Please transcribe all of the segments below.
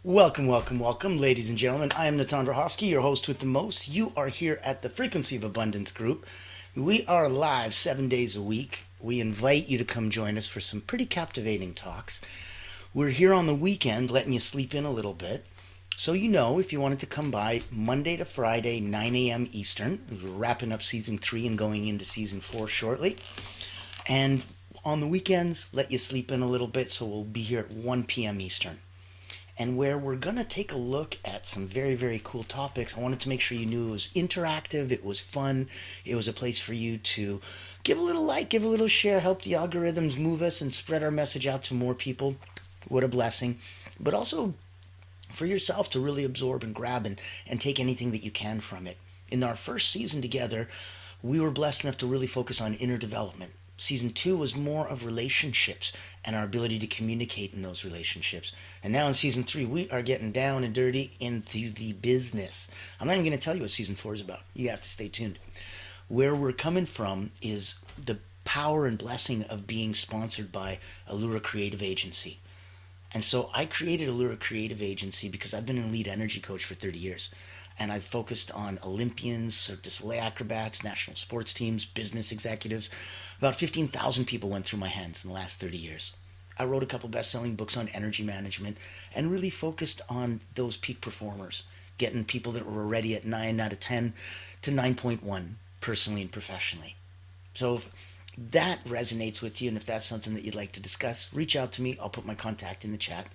Welcome, welcome, welcome, ladies and gentlemen. I am Natan Hosky, your host with the most. You are here at the Frequency of Abundance group. We are live 7 days a week. We invite you to come join us for some pretty captivating talks. We're here on the weekend, letting you sleep in a little bit. So you know, if you wanted to come by Monday to Friday, 9 a.m. Eastern. We're wrapping up season 3 and going into season 4 shortly. And on the weekends, let you sleep in a little bit, so we'll be here at 1 p.m. Eastern, and where we're going to take a look at some very, very cool topics. I wanted to make sure you knew it was interactive, it was fun, it was a place for you to give a little like, give a little share, help the algorithms move us and spread our message out to more people. What a blessing. But also for yourself to really absorb and grab and take anything that you can from it. In our first season together, we were blessed enough to really focus on inner development. Season 2 was more of relationships and our ability to communicate in those relationships. And now in season 3, we are getting down and dirty into the business. I'm not even going to tell you what season 4 is about. You have to stay tuned. Where we're coming from is the power and blessing of being sponsored by Allura Creative Agency. And so I created Allura Creative Agency because I've been an elite energy coach for 30 years. And I've focused on Olympians, Cirque du Soleil acrobats, national sports teams, business executives. About 15,000 people went through my hands in the last 30 years. I wrote a couple best-selling books on energy management and really focused on those peak performers, getting people that were already at 9 out of 10 to 9.1 personally and professionally. So if that resonates with you and if that's something that you'd like to discuss, reach out to me. I'll put my contact in the chat.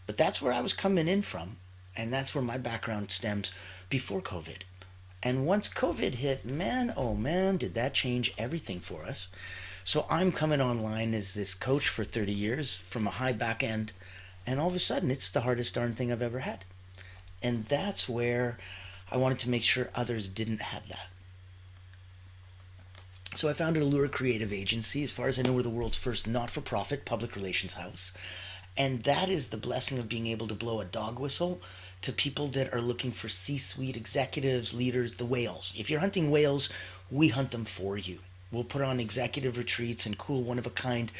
But that's where I was coming in from, and that's where my background stems before COVID. And once COVID hit, man, oh man, did that change everything for us. So I'm coming online as this coach for 30 years from a high back end, and all of a sudden it's the hardest darn thing I've ever had. And that's where I wanted to make sure others didn't have that. So I founded Allura Creative Agency. As far as I know, we're the world's first not-for-profit public relations house. And that is the blessing of being able to blow a dog whistle to people that are looking for C-suite executives, leaders, the whales. If you're hunting whales, we hunt them for you. We'll put on executive retreats and cool one-of-a-kind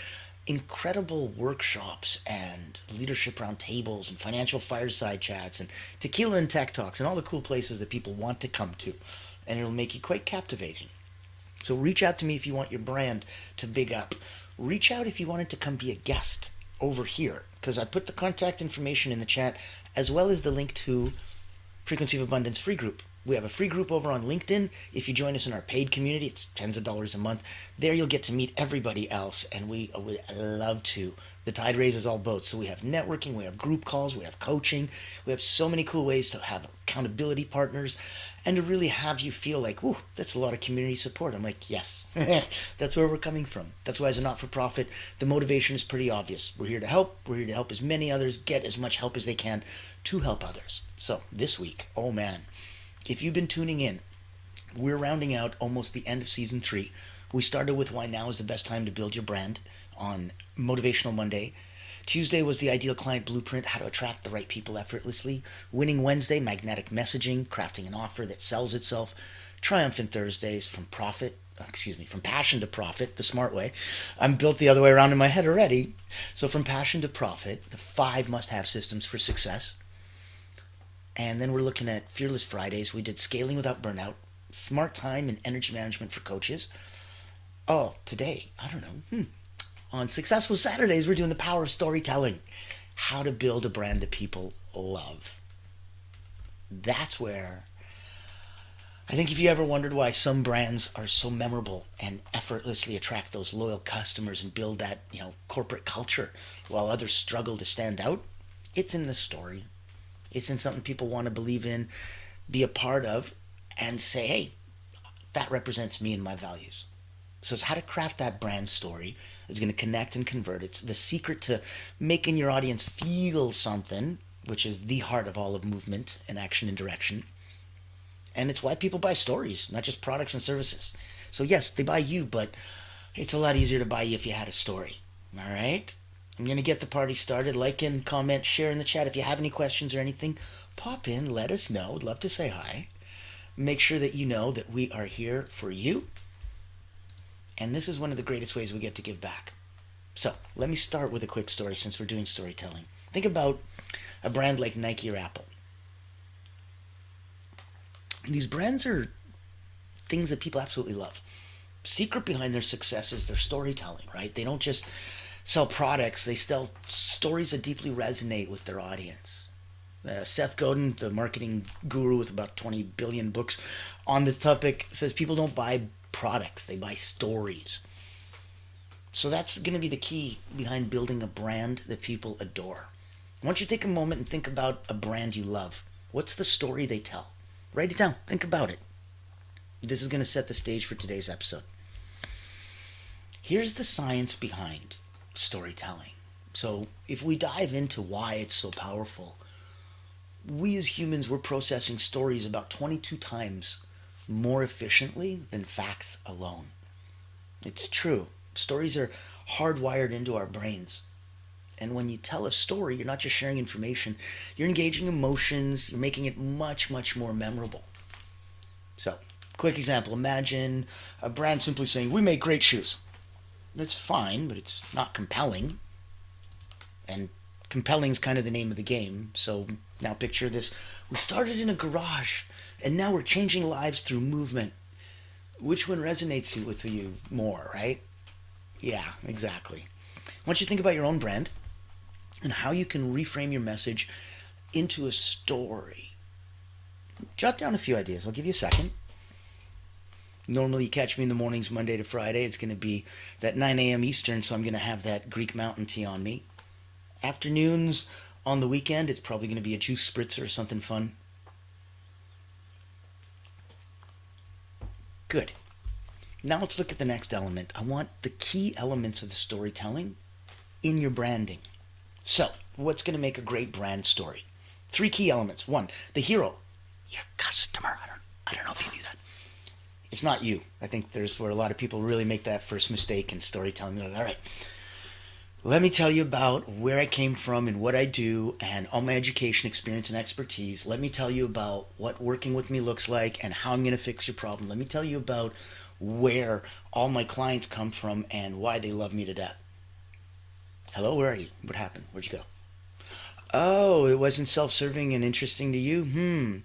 incredible workshops and leadership roundtables and financial fireside chats and tequila and tech talks and all the cool places that people want to come to. And it'll make you quite captivating. So reach out to me if you want your brand to big up. Reach out if you wanted to come be a guest over here, because I put the contact information in the chat as well as the link to Frequency of Abundance free group. We have a free group over on LinkedIn. If you join us in our paid community, it's tens of dollars a month. There you'll get to meet everybody else, and we would love to. The tide raises all boats. So we have networking, we have group calls, we have coaching. We have so many cool ways to have accountability partners and to really have you feel like, ooh, that's a lot of community support. I'm like, yes, that's where we're coming from. That's why as a not-for-profit, the motivation is pretty obvious. We're here to help. We're here to help as many others get as much help as they can to help others. So this week, oh man, if you've been tuning in, we're rounding out almost the end of season 3. We started with why now is the best time to build your brand on Motivational Monday. Tuesday was the ideal client blueprint, how to attract the right people effortlessly. Winning Wednesday, magnetic messaging, crafting an offer that sells itself. Triumphant Thursdays, from passion to profit, the smart way. I'm built the other way around in my head already. So from passion to profit, the 5 must-have systems for success. And then we're looking at Fearless Fridays. We did scaling without burnout, smart time and energy management for coaches. Oh, today, I don't know. On Successful Saturdays, we're doing the power of storytelling. How to build a brand that people love. That's where I think if you ever wondered why some brands are so memorable and effortlessly attract those loyal customers and build that, corporate culture while others struggle to stand out, it's in the story. It's in something people want to believe in, be a part of, and say, hey, that represents me and my values. So it's how to craft that brand story that's going to connect and convert. It's the secret to making your audience feel something, which is the heart of all of movement and action and direction. And it's why people buy stories, not just products and services. So yes, they buy you, but it's a lot easier to buy you if you had a story. All right? I'm going to get the party started. Like and comment, share in the chat. If you have any questions or anything, pop in, let us know. Would love to say hi. Make sure that you know that we are here for you. And this is one of the greatest ways we get to give back. So let me start with a quick story since we're doing storytelling. Think about a brand like Nike or Apple. These brands are things that people absolutely love. Secret behind their success is their storytelling, right? They don't just sell products, they sell stories that deeply resonate with their audience. Seth Godin, the marketing guru with about 20 billion books on this topic, says people don't buy products, they buy stories. So that's going to be the key behind building a brand that people adore. I want you to take a moment and think about a brand you love. What's the story they tell? Write it down. Think about it. This is going to set the stage for today's episode. Here's the science behind storytelling. So if we dive into why it's so powerful, we as humans, we're processing stories about 22 times more efficiently than facts alone. It's true. Stories are hardwired into our brains. And when you tell a story, you're not just sharing information, you're engaging emotions, you're making it much, much more memorable. So, quick example, imagine a brand simply saying, "We make great shoes." That's fine, but it's not compelling. And compelling is kind of the name of the game. So now picture this. We started in a garage, and now we're changing lives through movement. Which one resonates with you more, right? Yeah, exactly. Once you think about your own brand and how you can reframe your message into a story, jot down a few ideas. I'll give you a second. Normally you catch me in the mornings Monday to Friday. It's going to be that 9 a.m. Eastern, so I'm going to have that Greek mountain tea on me. Afternoons on the weekend, it's probably going to be a juice spritzer or something fun. Good. Now let's look at the next element. I want the key elements of the storytelling in your branding. So, what's going to make a great brand story? 3 key elements. 1, the hero, your customer. I don't know if you knew that. It's not you. I think there's where a lot of people really make that first mistake in storytelling. They're like, all right, let me tell you about where I came from and what I do and all my education, experience, and expertise. Let me tell you about what working with me looks like and how I'm going to fix your problem. Let me tell you about where all my clients come from and why they love me to death. Hello, where are you? What happened? Where'd you go? Oh, it wasn't self-serving and interesting to you?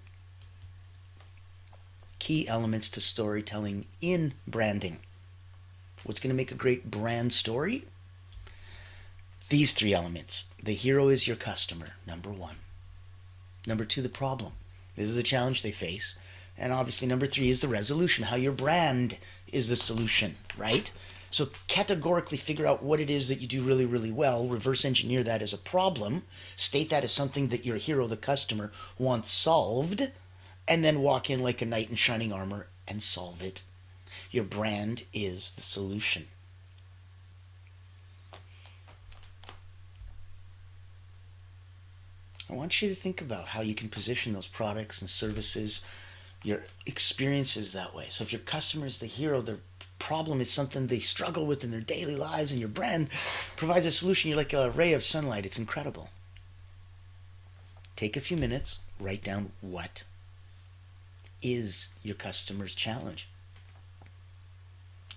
Key elements to storytelling in branding. What's going to make a great brand story? These 3 elements. The hero is your customer, number 1. Number 2, the problem. This is the challenge they face. And obviously number 3 is the resolution, how your brand is the solution, right? So categorically figure out what it is that you do really, really well, reverse engineer that as a problem, state that as something that your hero, the customer, wants solved, and then walk in like a knight in shining armor and solve it. Your brand is the solution. I want you to think about how you can position those products and services, your experiences that way. So if your customer is the hero, their problem is something they struggle with in their daily lives, and your brand provides a solution, you're like a ray of sunlight. It's incredible. Take a few minutes, write down what is your customer's challenge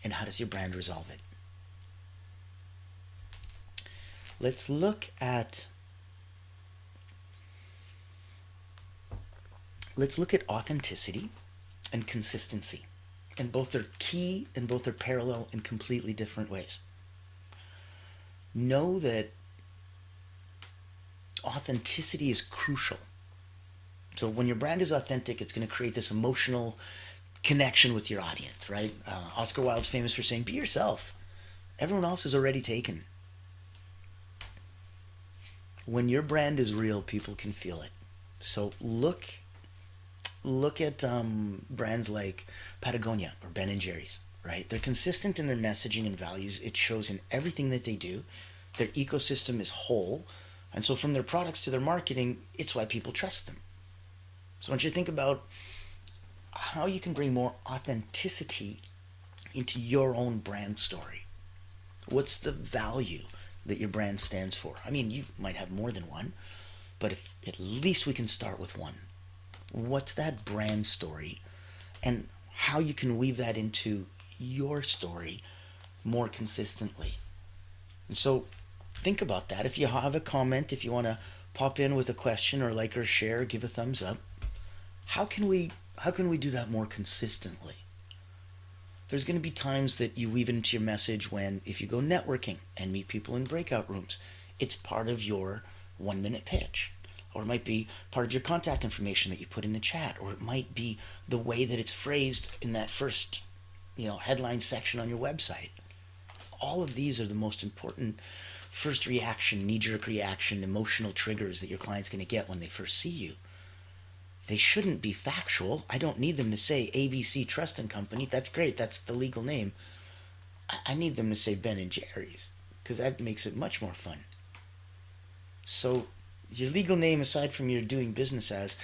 and how does your brand resolve it. Let's look at authenticity and consistency. And both are key and both are parallel in completely different ways. Know that authenticity is crucial. So when your brand is authentic, it's going to create this emotional connection with your audience, right? Oscar Wilde's famous for saying, be yourself. Everyone else is already taken. When your brand is real, people can feel it. So look at brands like Patagonia or Ben & Jerry's, right? They're consistent in their messaging and values. It shows in everything that they do. Their ecosystem is whole. And so from their products to their marketing, it's why people trust them. So I want you to think about how you can bring more authenticity into your own brand story. What's the value that your brand stands for? I mean, you might have more than one, but if at least we can start with one. What's that brand story, and how you can weave that into your story more consistently? And so think about that. If you have a comment, if you want to pop in with a question or like or share, give a thumbs up. How can we do that more consistently? There's going to be times that you weave into your message when, if you go networking and meet people in breakout rooms, it's part of your 1 minute pitch. Or it might be part of your contact information that you put in the chat. Or it might be the way that it's phrased in that first, headline section on your website. All of these are the most important first reaction, knee-jerk reaction, emotional triggers that your client's going to get when they first see you. They shouldn't be factual. I don't need them to say ABC Trust and Company. That's great. That's the legal name. I need them to say Ben and Jerry's, because that makes it much more fun. So your legal name, aside from your doing business as,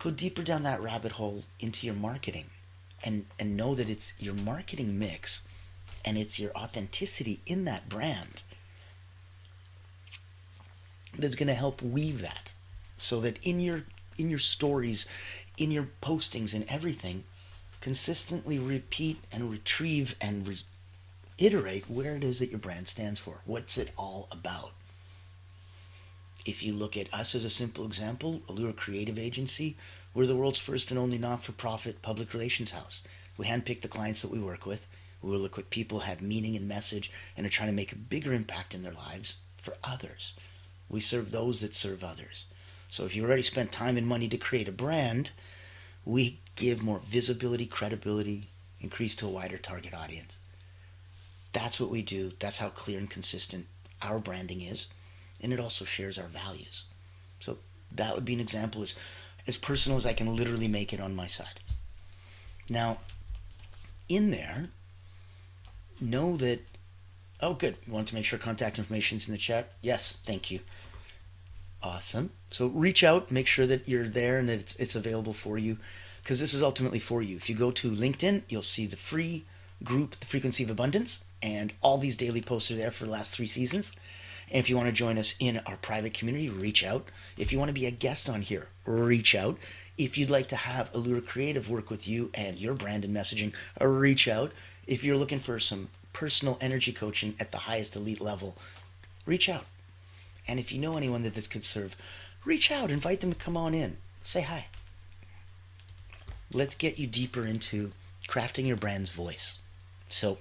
go deeper down that rabbit hole into your marketing and know that it's your marketing mix and it's your authenticity in that brand that's going to help weave that, so that in your stories, in your postings and everything, consistently repeat and retrieve and reiterate where it is that your brand stands for. What's it all about? If you look at us as a simple example, Allure Creative Agency, we're the world's first and only not-for-profit public relations house. We handpick the clients that we work with. We look at people who have meaning and message and are trying to make a bigger impact in their lives for others. We serve those that serve others. So if you already spent time and money to create a brand, we give more visibility, credibility, increase to a wider target audience. That's what we do. That's how clear and consistent our branding is. And it also shares our values. So that would be an example as personal as I can literally make it on my side. Now, in there, know that, oh good, you want to make sure contact information is in the chat? Yes, thank you. Awesome. So reach out, make sure that you're there and that it's available for you, because this is ultimately for you. If you go to LinkedIn, you'll see the free group, The Frequency of Abundance, and all these daily posts are there for the last 3 seasons. And if you want to join us in our private community, reach out. If you want to be a guest on here, reach out. If you'd like to have Allure Creative work with you and your brand and messaging, reach out. If you're looking for some personal energy coaching at the highest elite level, reach out. And if you know anyone that this could serve, reach out, invite them to come on in, say hi. Let's get you deeper into crafting your brand's voice. So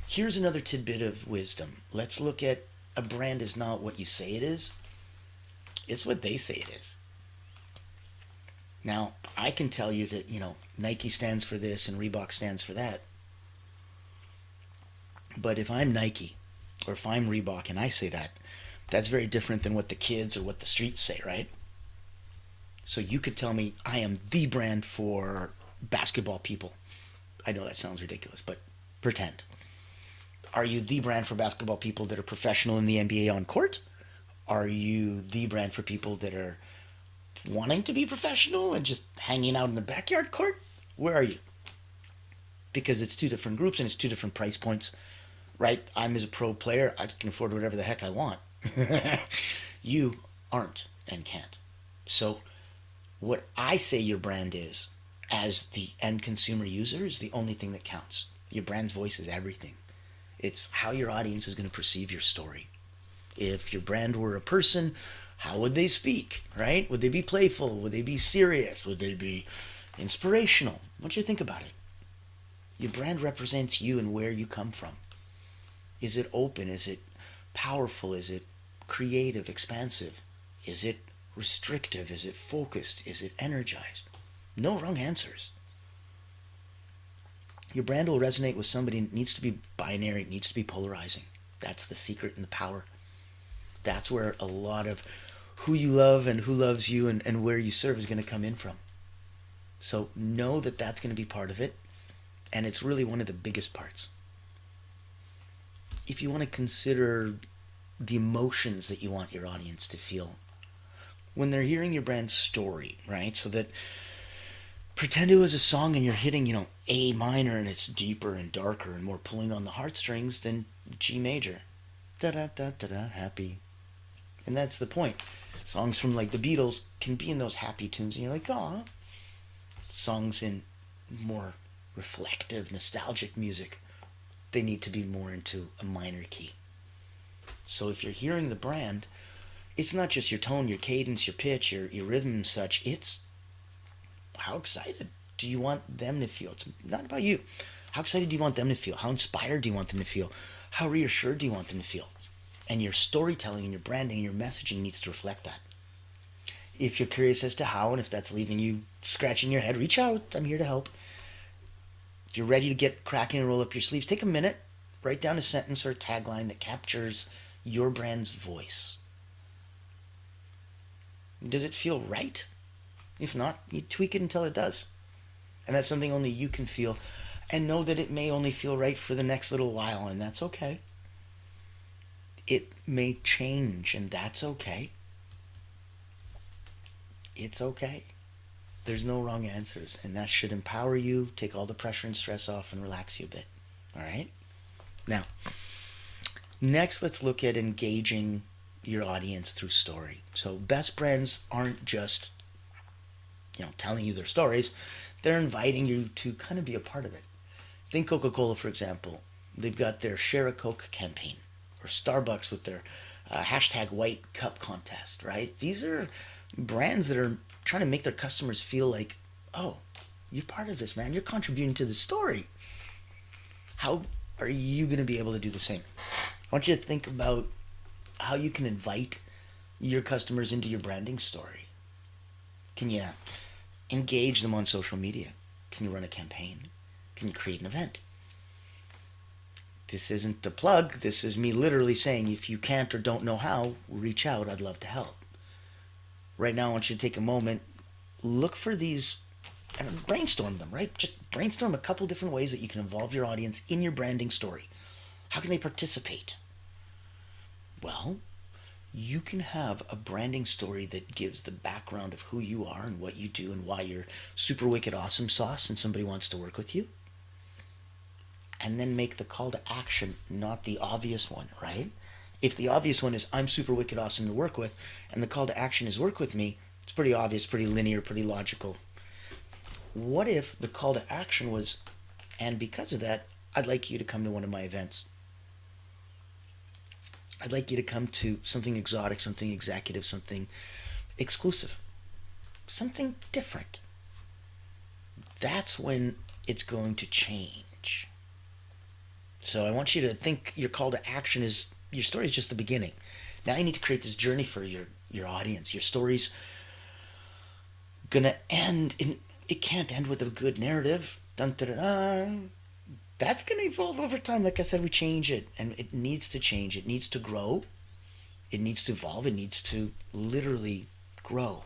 here's another tidbit of wisdom. Let's look at a brand is not what you say it is. It's what they say it is. Now, I can tell you that, Nike stands for this and Reebok stands for that. But if I'm Nike or if I'm Reebok and I say that, that's very different than what the kids or what the streets say, right? So you could tell me I am the brand for basketball people. I know that sounds ridiculous, but pretend. Are you the brand for basketball people that are professional in the NBA on court? Are you the brand for people that are wanting to be professional and just hanging out in the backyard court? Where are you? Because it's 2 different groups and it's 2 different price points, right? I'm as a pro player, I can afford whatever the heck I want. You aren't and can't. So what I say your brand is, as the end consumer user, is the only thing that counts. Your brand's voice is everything. It's how your audience is going to perceive your story. If your brand were a person, how would they speak, right? Would they be playful? Would they be serious? Would they be inspirational? I want you to think about it. Your brand represents you and where you come from. Is it open? Is it powerful? Is it creative, expansive? Is it restrictive? Is it focused? Is it energized? No wrong answers. Your brand will resonate with somebody. It needs to be binary. It needs to be polarizing. That's the secret and the power. That's where a lot of who you love and who loves you and where you serve is going to come in from. So know that that's going to be part of it. And it's really one of the biggest parts. If you want to consider the emotions that you want your audience to feel when they're hearing your brand story, right? So that pretend it was a song and you're hitting, A minor and it's deeper and darker and more pulling on the heartstrings than G major. Da-da-da-da-da, happy. And that's the point. Songs from like the Beatles can be in those happy tunes and you're like, oh. Songs in more reflective, nostalgic music, they need to be more into a minor key. So if you're hearing the brand, it's not just your tone, your cadence, your pitch, your rhythm and such. It's how excited do you want them to feel? It's not about you. How excited do you want them to feel? How inspired do you want them to feel? How reassured do you want them to feel? And your storytelling and your branding and your messaging needs to reflect that. If you're curious as to how, and if that's leaving you scratching your head, reach out. I'm here to help. If you're ready to get cracking and roll up your sleeves, take a minute, write down a sentence or a tagline that captures your brand's voice. Does it feel right? If not, you tweak it until it does. And that's something only you can feel. And know that it may only feel right for the next little while, and that's okay. It may change, and that's okay. It's okay. There's no wrong answers, and that should empower you, take all the pressure and stress off, and relax you a bit. All right? Now, next, let's look at engaging your audience through story. So best brands aren't just, telling you their stories. They're inviting you to kind of be a part of it. Think Coca-Cola, for example. They've got their Share a Coke campaign, or Starbucks with their hashtag white cup contest, right? These are brands that are trying to make their customers feel like, oh, you're part of this, man. You're contributing to the story. How are you going to be able to do the same? I want you to think about how you can invite your customers into your branding story. Can you engage them on social media? Can you run a campaign? Can you create an event? This isn't a plug. This is me literally saying, if you can't or don't know how, reach out. I'd love to help. Right now, I want you to take a moment, look for these, and brainstorm them, right? Just brainstorm a couple different ways that you can involve your audience in your branding story. How can they participate? Well, you can have a branding story that gives the background of who you are and what you do and why you're super wicked awesome sauce and somebody wants to work with you. And then make the call to action not the obvious one, right? If the obvious one is I'm super wicked awesome to work with, and the call to action is work with me, it's pretty obvious, pretty linear, pretty logical. What if the call to action was, and because of that, I'd like you to come to one of my events. I'd like you to come to something exotic, something executive, something exclusive, something different. That's when it's going to change. So I want you to think your call to action is, your story is just the beginning. Now you need to create this journey for your audience. Your story's gonna end in, it can't end with a good narrative. Dun, dun, dun, dun. That's gonna evolve over time. Like I said, we change it, and it needs to change. It needs to grow. It needs to evolve. It needs to literally grow.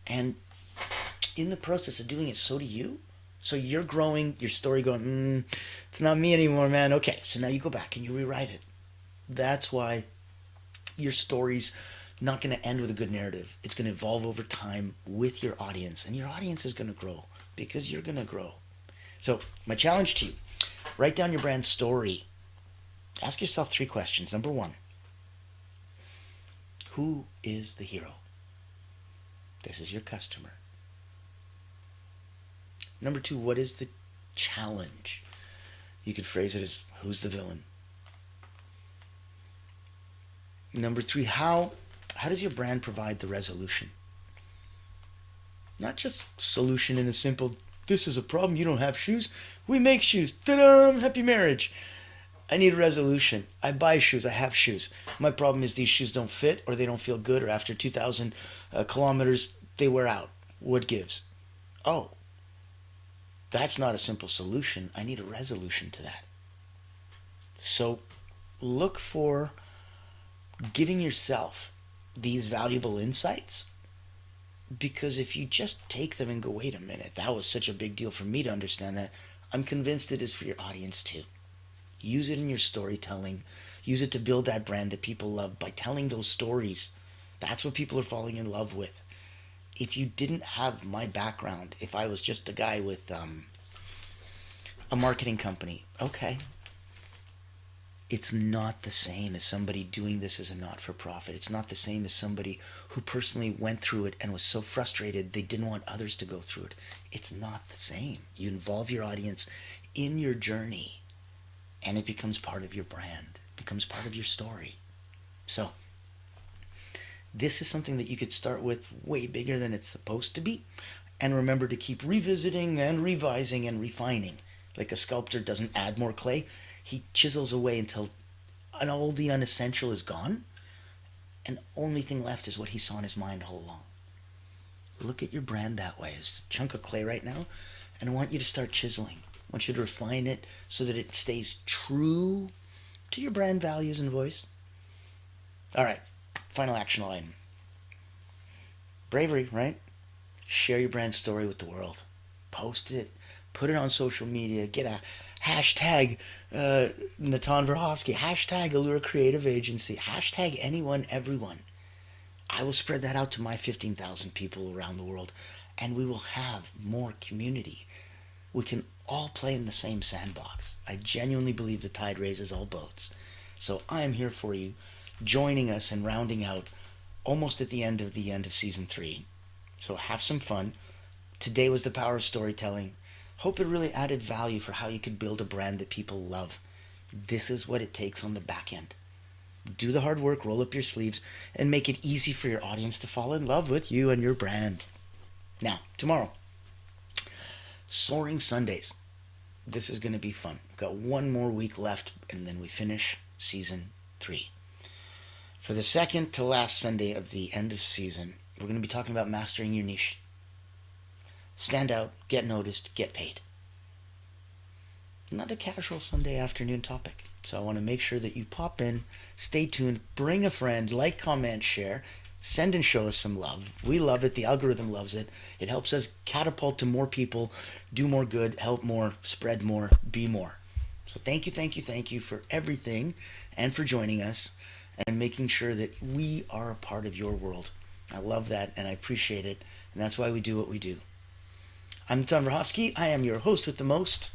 And in the process of doing it, so do you. So you're growing, your story going, it's not me anymore, man. Okay, so now you go back and you rewrite it. That's why your story's not going to end with a good narrative. It's going to evolve over time with your audience, and your audience is going to grow because you're going to grow. So my challenge to you, write down your brand story. Ask yourself 3 questions. Number 1, who is the hero? This is your customer. Number 2, what is the challenge? You could phrase it as, who's the villain? Number 3, how does your brand provide the resolution? Not just solution in a simple, this is a problem, you don't have shoes, we make shoes, ta-da, happy marriage. I need a resolution. I buy shoes, I have shoes. My problem is these shoes don't fit, or they don't feel good, or after 2,000 kilometers, they wear out. What gives? Oh, that's not a simple solution. I need a resolution to that. So look for giving yourself these valuable insights, because if you just take them and go, wait a minute, that was such a big deal for me to understand that, I'm convinced it is for your audience too. Use it in your storytelling. Use it to build that brand that people love by telling those stories. That's what people are falling in love with. If you didn't have my background, if I was just a guy with a marketing company, okay, it's not the same as somebody doing this as a not-for-profit. It's not the same as somebody who personally went through it and was so frustrated they didn't want others to go through it. It's not the same. You involve your audience in your journey, and it becomes part of your brand, becomes part of your story. So This is something that you could start with way bigger than it's supposed to be. And remember to keep revisiting and revising and refining. Like a sculptor doesn't add more clay, he chisels away until all the unessential is gone, and only thing left is what he saw in his mind all along. Look at your brand that way. It's a chunk of clay right now, and I want you to start chiseling. I want you to refine it so that it stays true to your brand values and voice. All right, final action item. Bravery, right? Share your brand story with the world. Post it. Put it on social media. Get a hashtag Natan Verhovsky. Hashtag Allure Creative Agency. Hashtag anyone, everyone. I will spread that out to my 15,000 people around the world, and we will have more community. We can all play in the same sandbox. I genuinely believe the tide raises all boats. So I am here for you, joining us and rounding out almost at the end of season 3. So have some fun. Today was the power of storytelling. Hope it really added value for how you could build a brand that people love. This is what it takes on the back end. Do the hard work, roll up your sleeves, and make it easy for your audience to fall in love with you and your brand. Now, tomorrow, Soaring Sundays. This is going to be fun. We've got one more week left, and then we finish season 3. For the second to last Sunday of the end of season, we're going to be talking about mastering your niche. Stand out, get noticed, get paid. Not a casual Sunday afternoon topic. So I want to make sure that you pop in, stay tuned, bring a friend, like, comment, share, send and show us some love. We love it. The algorithm loves it. It helps us catapult to more people, do more good, help more, spread more, be more. So thank you for everything and for joining us and making sure that we are a part of your world. I love that and I appreciate it. And that's why we do what we do. I'm Tom Verhovsky. I am your host with the most.